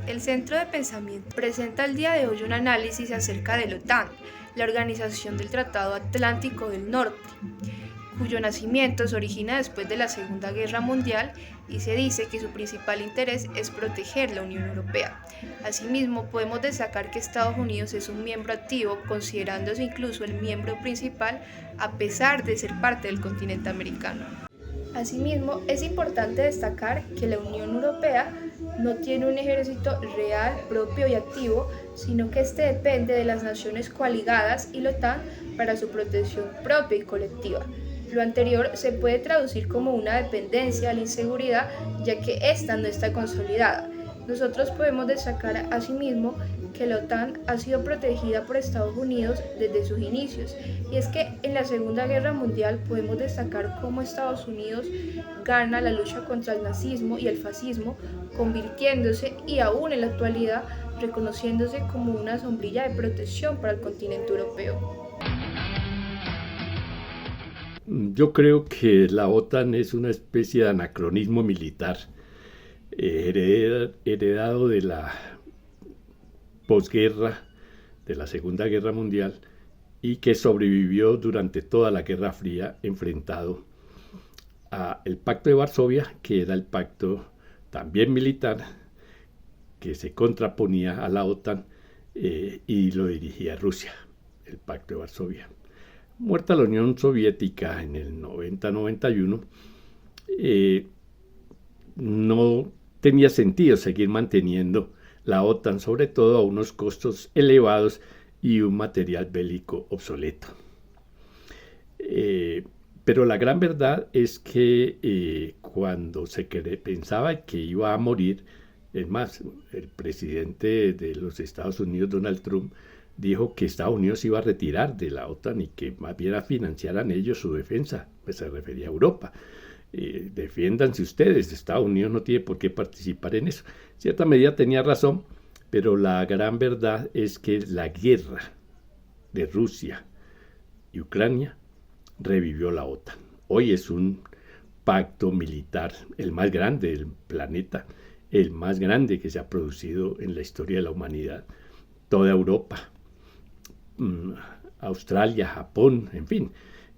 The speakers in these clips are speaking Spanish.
El Centro de Pensamiento presenta el día de hoy un análisis acerca de la OTAN, la Organización del Tratado Atlántico del Norte, cuyo nacimiento se origina después de la Segunda Guerra Mundial y se dice que su principal interés es proteger la Unión Europea. Asimismo, podemos destacar que Estados Unidos es un miembro activo, considerándose incluso el miembro principal a pesar de ser parte del continente americano. Asimismo, es importante destacar que la Unión Europea no tiene un ejército real, propio y activo, sino que este depende de las naciones coaligadas y la OTAN para su protección propia y colectiva. Lo anterior se puede traducir como una dependencia a la inseguridad, ya que ésta no está consolidada. Nosotros podemos destacar asimismo que la OTAN ha sido protegida por Estados Unidos desde sus inicios, y es que en la Segunda Guerra Mundial podemos destacar cómo Estados Unidos gana la lucha contra el nazismo y el fascismo, convirtiéndose y aún en la actualidad reconociéndose como una sombrilla de protección para el continente europeo. Yo creo que la OTAN es una especie de anacronismo militar heredado de la posguerra, de la Segunda Guerra Mundial, y que sobrevivió durante toda la Guerra Fría enfrentado al Pacto de Varsovia, que era el pacto también militar, que se contraponía a la OTAN y lo dirigía Rusia, el Pacto de Varsovia. Muerta la Unión Soviética en el 90-91, no tenía sentido seguir manteniendo la OTAN, sobre todo a unos costos elevados y un material bélico obsoleto. Pero la gran verdad es que cuando se pensaba que iba a morir, es más, el presidente de los Estados Unidos, Donald Trump, dijo que Estados Unidos iba a retirar de la OTAN y que más bien financiaran ellos su defensa, pues se refería a Europa. Defiéndanse ustedes, Estados Unidos no tiene por qué participar en eso. En cierta medida tenía razón, pero la gran verdad es que la guerra de Rusia y Ucrania revivió la OTAN. Hoy es un pacto militar, el más grande del planeta, el más grande que se ha producido en la historia de la humanidad. Toda Europa, Australia, Japón, en fin,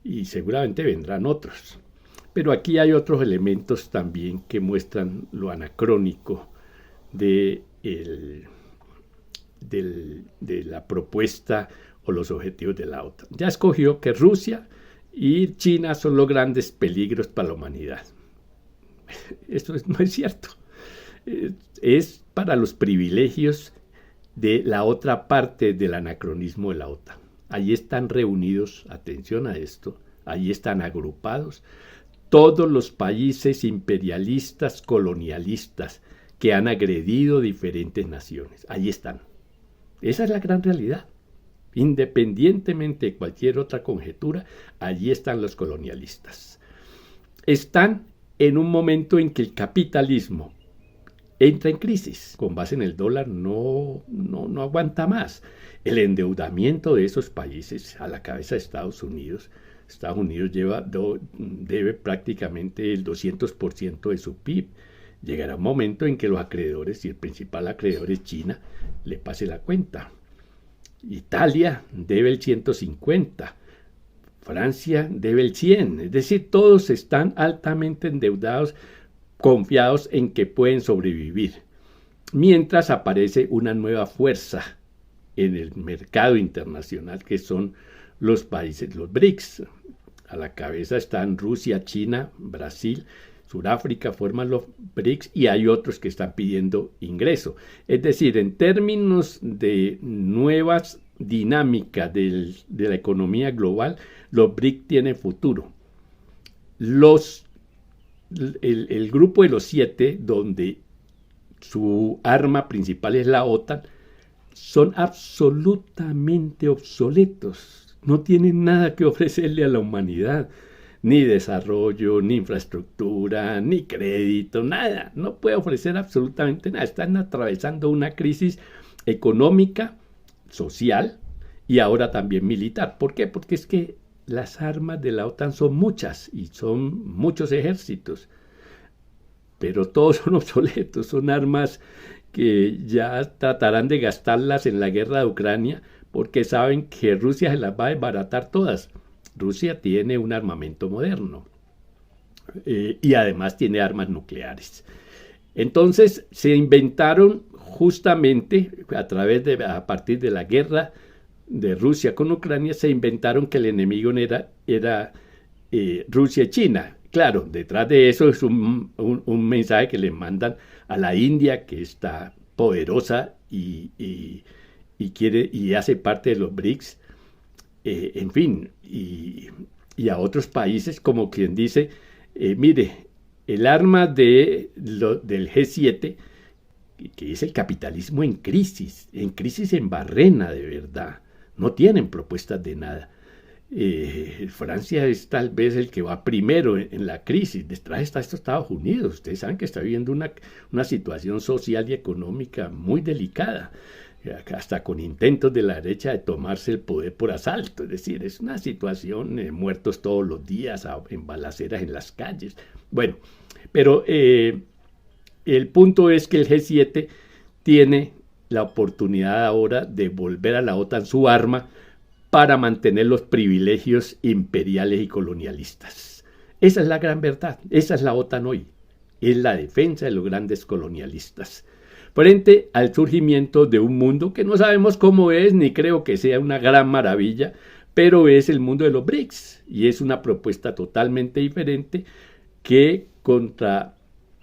y seguramente vendrán otros. Pero aquí hay otros elementos también que muestran lo anacrónico de la propuesta o los objetivos de la OTAN. Ya escogió que Rusia y China son los grandes peligros para la humanidad. Eso no es cierto. Es para los privilegios de la otra parte del anacronismo de la OTAN. Allí están reunidos, atención a esto, allí están agrupados todos los países imperialistas, colonialistas, que han agredido diferentes naciones. Allí están. Esa es la gran realidad. Independientemente de cualquier otra conjetura, allí están los colonialistas. Están en un momento en que el capitalismo entra en crisis. Con base en el dólar no aguanta más. El endeudamiento de esos países a la cabeza de Estados Unidos. Estados Unidos debe prácticamente el 200% de su PIB. Llegará un momento en que los acreedores, y el principal acreedor es China, le pase la cuenta. Italia debe el 150%, Francia debe el 100%. Es decir, todos están altamente endeudados, confiados en que pueden sobrevivir. Mientras aparece una nueva fuerza en el mercado internacional, que son los países, los BRICS. A la cabeza están Rusia, China, Brasil, Sudáfrica, forman los BRICS, y hay otros que están pidiendo ingreso. Es decir, en términos de nuevas dinámicas de la economía global, los BRICS tienen futuro. El grupo de los 7, donde su arma principal es la OTAN, son absolutamente obsoletos. No tienen nada que ofrecerle a la humanidad, ni desarrollo, ni infraestructura, ni crédito, nada. No puede ofrecer absolutamente nada. Están atravesando una crisis económica, social y ahora también militar. ¿Por qué? Porque es que las armas de la OTAN son muchas y son muchos ejércitos, pero todos son obsoletos, son armas que ya tratarán de gastarlas en la guerra de Ucrania porque saben que Rusia se las va a desbaratar todas. Rusia tiene un armamento moderno y además tiene armas nucleares. Entonces se inventaron justamente a partir de la guerra de Rusia con Ucrania, se inventaron que el enemigo era Rusia y China. Claro, detrás de eso es un mensaje que le mandan a la India, que está poderosa y hace parte de los BRICS, en fin, y a otros países, como quien dice, mire, el arma del G7, que es el capitalismo en crisis en barrena de verdad, no tienen propuestas de nada. Francia es tal vez el que va primero en la crisis, detrás está Estados Unidos. Ustedes saben que está viviendo una situación social y económica muy delicada, hasta con intentos de la derecha de tomarse el poder por asalto. Es decir, es una situación, muertos todos los días, en balaceras en las calles. Bueno, pero el punto es que el G7 tiene la oportunidad ahora de volver a la OTAN su arma para mantener los privilegios imperiales y colonialistas. Esa es la gran verdad, esa es la OTAN hoy, es la defensa de los grandes colonialistas, frente al surgimiento de un mundo que no sabemos cómo es, ni creo que sea una gran maravilla, pero es el mundo de los BRICS, y es una propuesta totalmente diferente que contra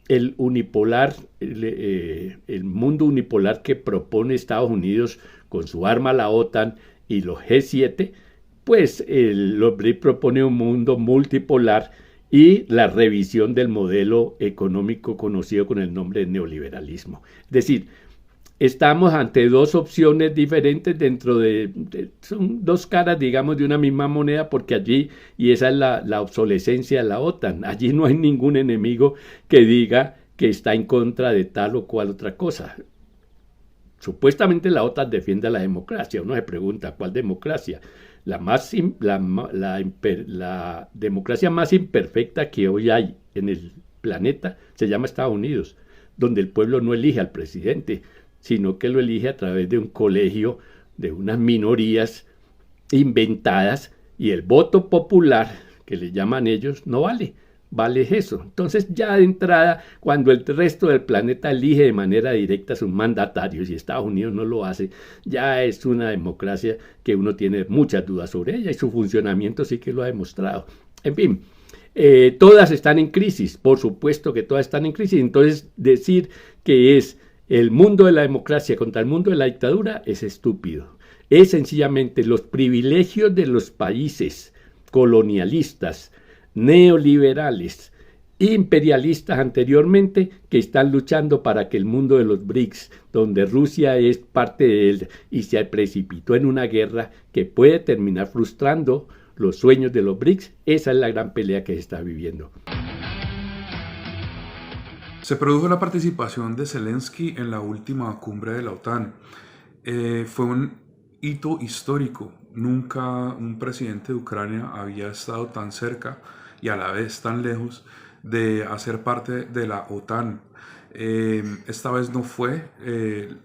el unipolar, el mundo unipolar que propone Estados Unidos con su arma la OTAN y los G7, pues los BRICS propone un mundo multipolar y la revisión del modelo económico conocido con el nombre de neoliberalismo. Es decir, estamos ante dos opciones diferentes son dos caras, digamos, de una misma moneda, porque allí, y esa es la obsolescencia de la OTAN, allí no hay ningún enemigo que diga que está en contra de tal o cual otra cosa. Supuestamente la OTAN defiende a la democracia. Uno se pregunta, ¿cuál democracia? La democracia más imperfecta que hoy hay en el planeta se llama Estados Unidos, donde el pueblo no elige al presidente, sino que lo elige a través de un colegio de unas minorías inventadas, y el voto popular, que le llaman ellos, no vale eso. Entonces, ya de entrada, cuando el resto del planeta elige de manera directa a sus mandatarios y Estados Unidos no lo hace, ya es una democracia que uno tiene muchas dudas sobre ella, y su funcionamiento sí que lo ha demostrado. En fin, todas están en crisis, por supuesto que todas están en crisis. Entonces, decir que es el mundo de la democracia contra el mundo de la dictadura es estúpido. Es sencillamente los privilegios de los países colonialistas, neoliberales, imperialistas anteriormente, que están luchando para que el mundo de los BRICS, donde Rusia es parte de él y se precipitó en una guerra que puede terminar frustrando los sueños de los BRICS, esa es la gran pelea que se está viviendo. Se produjo la participación de Zelensky en la última cumbre de la OTAN. Fue un hito histórico. Nunca un presidente de Ucrania había estado tan cerca y a la vez tan lejos de hacer parte de la OTAN. Esta vez no fue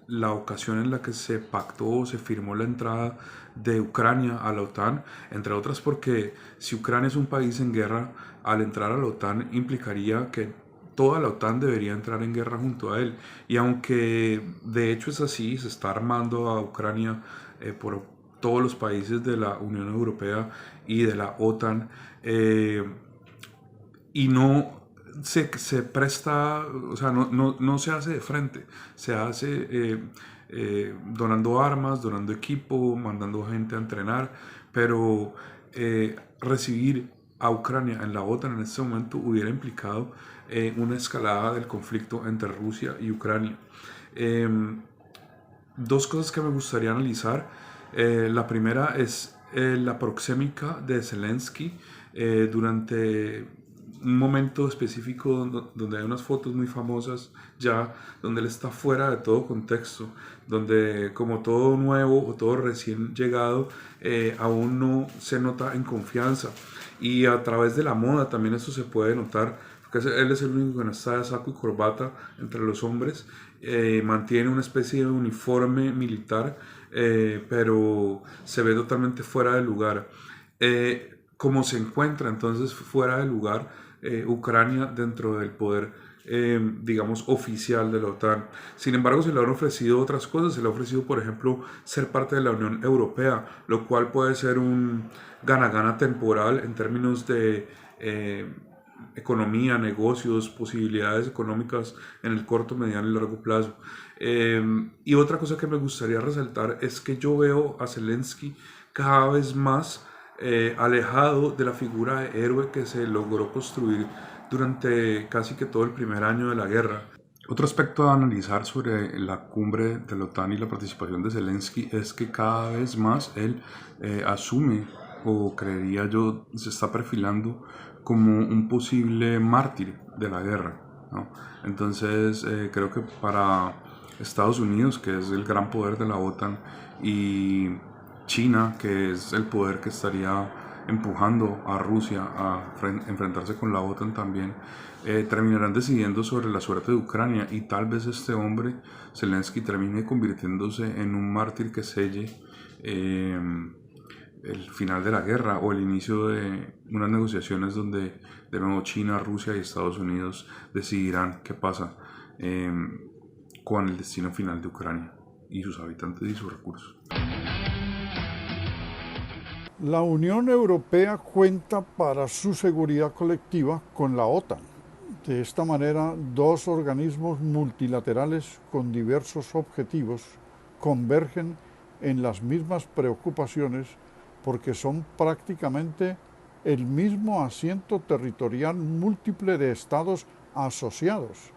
la ocasión en la que se pactó o se firmó la entrada de Ucrania a la OTAN, entre otras porque si Ucrania es un país en guerra, al entrar a la OTAN implicaría que toda la OTAN debería entrar en guerra junto a él. Y aunque de hecho es así, se está armando a Ucrania por todos los países de la Unión Europea y de la OTAN, y no se presta, o sea, no se hace de frente, se hace donando armas, donando equipo, mandando gente a entrenar, pero recibir a Ucrania en la OTAN en este momento hubiera implicado una escalada del conflicto entre Rusia y Ucrania. Dos cosas que me gustaría analizar. La primera es la proxémica de Zelensky durante un momento específico donde hay unas fotos muy famosas ya, donde él está fuera de todo contexto, donde como todo nuevo o todo recién llegado aún no se nota en confianza, y a través de la moda también eso se puede notar él es el único que no está de saco y corbata entre los hombres, mantiene una especie de uniforme militar, pero se ve totalmente fuera de lugar. Como se encuentra entonces fuera de lugar Ucrania dentro del poder, digamos, oficial de la OTAN. Sin embargo, se le han ofrecido otras cosas. Se le ha ofrecido, por ejemplo, ser parte de la Unión Europea, lo cual puede ser un gana-gana temporal en términos de economía, negocios, posibilidades económicas en el corto, mediano y largo plazo. Y otra cosa que me gustaría resaltar es que yo veo a Zelensky cada vez más alejado de la figura de héroe que se logró construir durante casi que todo el primer año de la guerra. Otro aspecto a analizar sobre la cumbre de la OTAN y la participación de Zelensky es que cada vez más él asume, o creería yo, se está perfilando como un posible mártir de la guerra, ¿no? Entonces creo que para Estados Unidos, que es el gran poder de la OTAN, y China, que es el poder que estaría empujando a Rusia a enfrentarse con la OTAN también, terminarán decidiendo sobre la suerte de Ucrania, y tal vez este hombre, Zelensky, termine convirtiéndose en un mártir que selle el final de la guerra o el inicio de unas negociaciones donde de nuevo China, Rusia y Estados Unidos decidirán qué pasa con el destino final de Ucrania y sus habitantes y sus recursos. La Unión Europea cuenta para su seguridad colectiva con la OTAN. De esta manera, dos organismos multilaterales con diversos objetivos convergen en las mismas preocupaciones porque son prácticamente el mismo asiento territorial múltiple de estados asociados.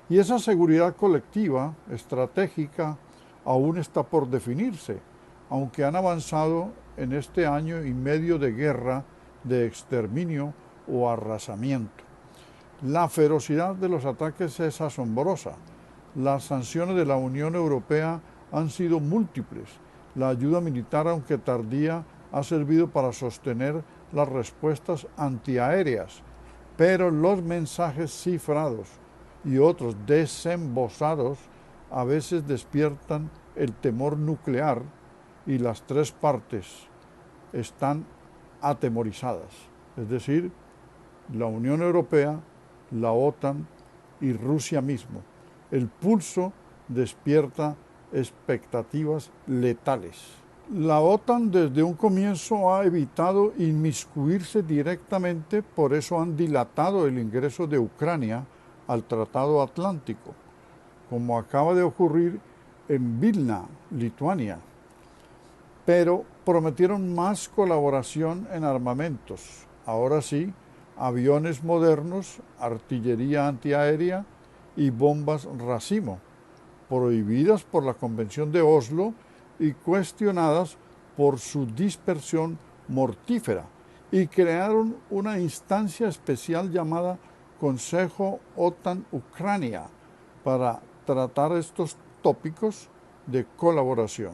Y esa seguridad colectiva, estratégica, aún está por definirse, aunque han avanzado en este año y medio de guerra, de exterminio o arrasamiento. La ferocidad de los ataques es asombrosa. Las sanciones de la Unión Europea han sido múltiples. La ayuda militar, aunque tardía, ha servido para sostener las respuestas antiaéreas, pero los mensajes cifrados y otros desembosados a veces despiertan el temor nuclear y las tres partes están atemorizadas, es decir, la Unión Europea, la OTAN y Rusia mismo. El pulso despierta expectativas letales. La OTAN desde un comienzo ha evitado inmiscuirse directamente, por eso han dilatado el ingreso de Ucrania al Tratado Atlántico, como acaba de ocurrir en Vilna, Lituania. Pero prometieron más colaboración en armamentos. Ahora sí, aviones modernos, artillería antiaérea y bombas racimo, prohibidas por la Convención de Oslo y cuestionadas por su dispersión mortífera, y crearon una instancia especial llamada Consejo OTAN-Ucrania para tratar estos tópicos de colaboración.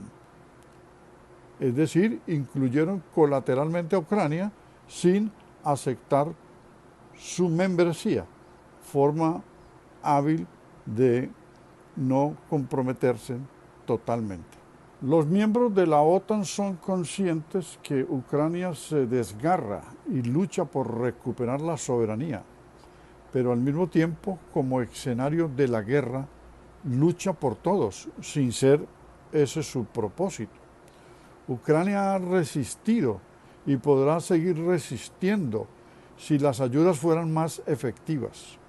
Es decir, incluyeron colateralmente a Ucrania sin aceptar su membresía, forma hábil de no comprometerse totalmente. Los miembros de la OTAN son conscientes que Ucrania se desgarra y lucha por recuperar la soberanía, pero al mismo tiempo, como escenario de la guerra, lucha por todos, sin ser ese su propósito. Ucrania ha resistido y podrá seguir resistiendo si las ayudas fueran más efectivas.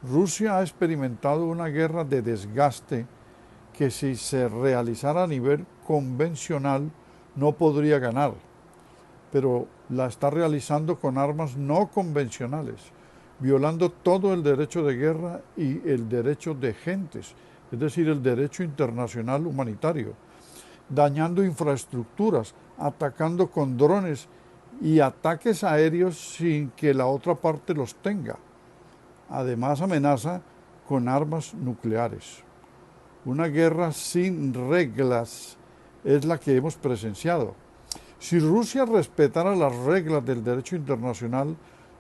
Rusia ha experimentado una guerra de desgaste que si se realizara a nivel convencional no podría ganar, pero la está realizando con armas no convencionales, violando todo el derecho de guerra y el derecho de gentes, es decir, el derecho internacional humanitario, dañando infraestructuras, atacando con drones y ataques aéreos sin que la otra parte los tenga. Además, amenaza con armas nucleares. Una guerra sin reglas es la que hemos presenciado. Si Rusia respetara las reglas del derecho internacional,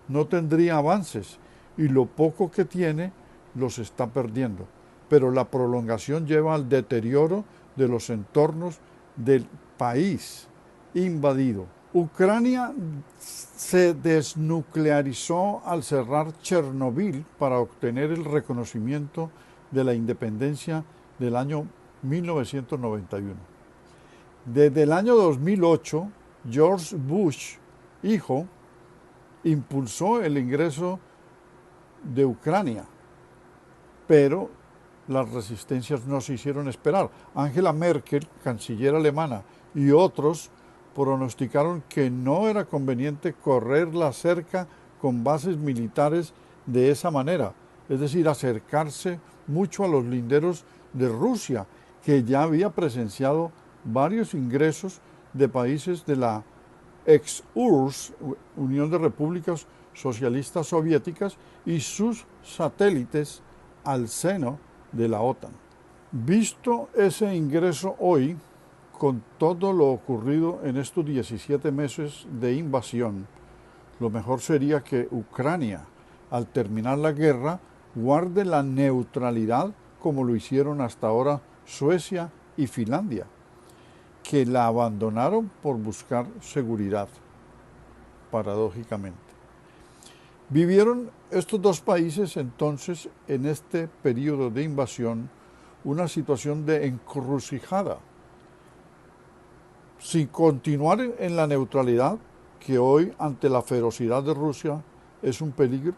no tendría avances, y lo poco que tiene los está perdiendo. Pero la prolongación lleva al deterioro de los entornos del país invadido. Ucrania se desnuclearizó al cerrar Chernobyl para obtener el reconocimiento de la independencia del año 1991. Desde el año 2008, George Bush, hijo, impulsó el ingreso de Ucrania, pero las resistencias no se hicieron esperar. Angela Merkel, canciller alemana, y otros pronosticaron que no era conveniente correr la cerca con bases militares de esa manera, es decir, acercarse mucho a los linderos de Rusia, que ya había presenciado varios ingresos de países de la ex-URSS, Unión de Repúblicas Socialistas Soviéticas, y sus satélites al seno de la OTAN. Visto ese ingreso hoy, con todo lo ocurrido en estos 17 meses de invasión, lo mejor sería que Ucrania, al terminar la guerra, guarde la neutralidad como lo hicieron hasta ahora Suecia y Finlandia, que la abandonaron por buscar seguridad, paradójicamente. Vivieron estos dos países entonces en este periodo de invasión una situación de encrucijada. Si continuar en la neutralidad, que hoy ante la ferocidad de Rusia es un peligro,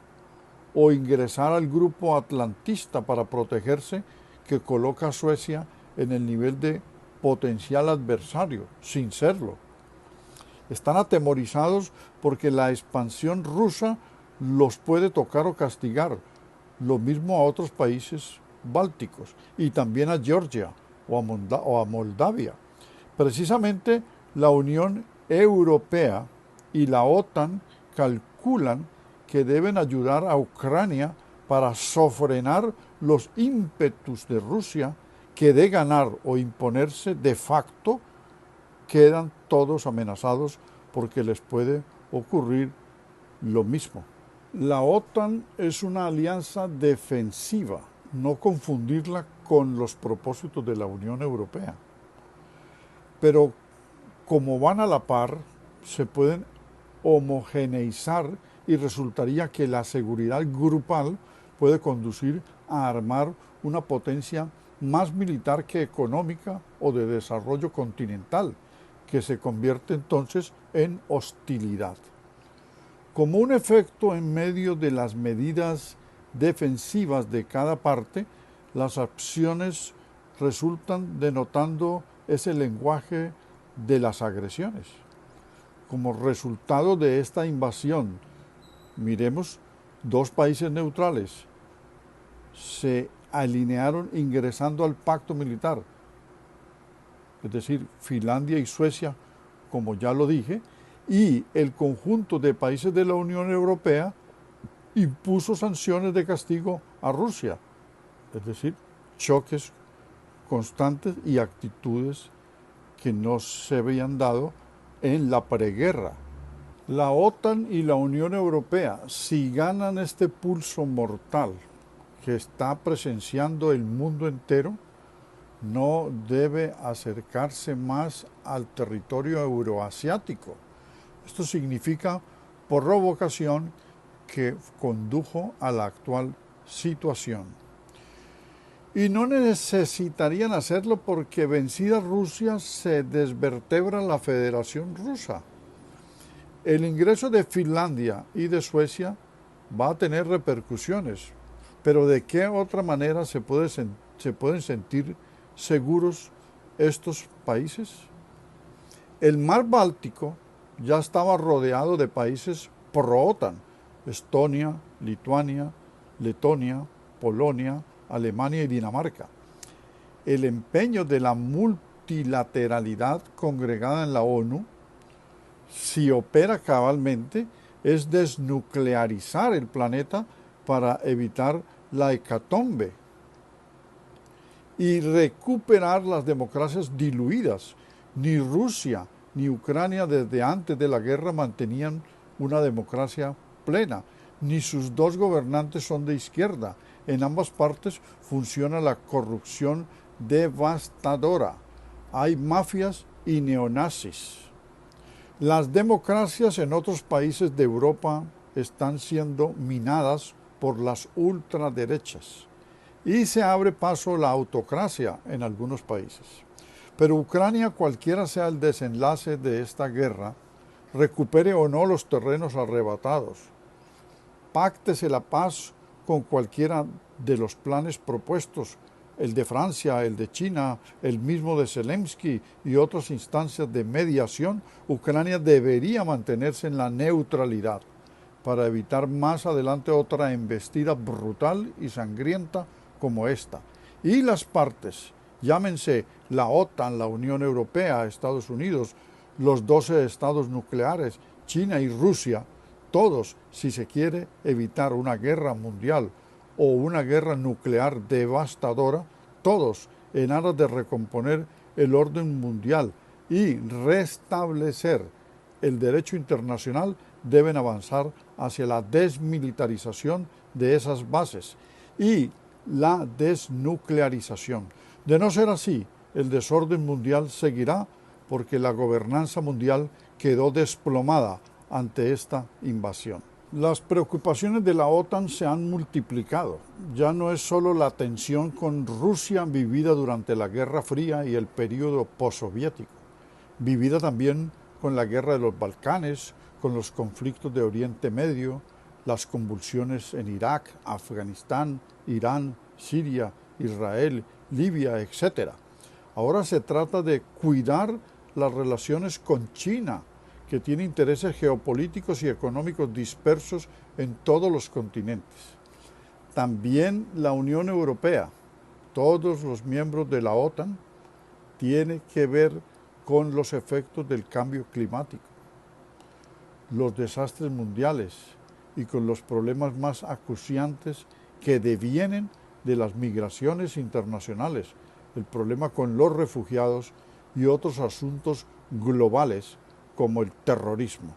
o ingresar al grupo atlantista para protegerse, que coloca a Suecia en el nivel de potencial adversario, sin serlo. Están atemorizados porque la expansión rusa los puede tocar o castigar, lo mismo a otros países bálticos y también a Georgia o a Moldavia. Precisamente la Unión Europea y la OTAN calculan que deben ayudar a Ucrania para sofrenar los ímpetus de Rusia, que de ganar o imponerse de facto quedan todos amenazados porque les puede ocurrir lo mismo. La OTAN es una alianza defensiva, no confundirla con los propósitos de la Unión Europea. Pero como van a la par, se pueden homogeneizar y resultaría que la seguridad grupal puede conducir a armar una potencia más militar que económica o de desarrollo continental, que se convierte entonces en hostilidad. Como un efecto en medio de las medidas defensivas de cada parte, las acciones resultan denotando ese lenguaje de las agresiones. Como resultado de esta invasión, miremos, dos países neutrales se alinearon ingresando al pacto militar, es decir, Finlandia y Suecia, como ya lo dije, y el conjunto de países de la Unión Europea impuso sanciones de castigo a Rusia, es decir, choques constantes y actitudes que no se habían dado en la preguerra. La OTAN y la Unión Europea, si ganan este pulso mortal que está presenciando el mundo entero, no debe acercarse más al territorio euroasiático. Esto significa provocación que condujo a la actual situación. Y no necesitarían hacerlo porque vencida Rusia se desvertebra la Federación Rusa. El ingreso de Finlandia y de Suecia va a tener repercusiones, pero ¿de qué otra manera se pueden sentir seguros estos países? El mar Báltico ya estaba rodeado de países pro-OTAN: Estonia, Lituania, Letonia, Polonia, Alemania y Dinamarca. El empeño de la multilateralidad congregada en la ONU, si opera cabalmente, es desnuclearizar el planeta para evitar la hecatombe y recuperar las democracias diluidas. Ni Rusia ni Ucrania desde antes de la guerra mantenían una democracia plena. ni sus dos gobernantes son de izquierda. En ambas partes funciona la corrupción devastadora. Hay mafias y neonazis. Las democracias en otros países de Europa están siendo minadas por las ultraderechas y se abre paso la autocracia en algunos países. Pero Ucrania, cualquiera sea el desenlace de esta guerra, recupere o no los terrenos arrebatados, páctese la paz con cualquiera de los planes propuestos, el de Francia, el de China, el mismo de Zelensky y otras instancias de mediación, Ucrania debería mantenerse en la neutralidad para evitar más adelante otra embestida brutal y sangrienta como esta. Y las partes, llámense la OTAN, la Unión Europea, Estados Unidos, los 12 estados nucleares, China y Rusia, todos, si se quiere evitar una guerra mundial o una guerra nuclear devastadora, todos en aras de recomponer el orden mundial y restablecer el derecho internacional, deben avanzar hacia la desmilitarización de esas bases y la desnuclearización. De no ser así, el desorden mundial seguirá porque la gobernanza mundial quedó desplomada ante esta invasión. Las preocupaciones de la OTAN se han multiplicado. Ya no es solo la tensión con Rusia vivida durante la Guerra Fría y el período postsoviético, vivida también con la guerra de los Balcanes, con los conflictos de Oriente Medio, las convulsiones en Irak, Afganistán, Irán, Siria, Israel, Libia, etc. Ahora se trata de cuidar las relaciones con China, que tiene intereses geopolíticos y económicos dispersos en todos los continentes. También la Unión Europea, todos los miembros de la OTAN, tiene que ver con los efectos del cambio climático, los desastres mundiales y con los problemas más acuciantes que devienen de las migraciones internacionales, el problema con los refugiados y otros asuntos globales como el terrorismo.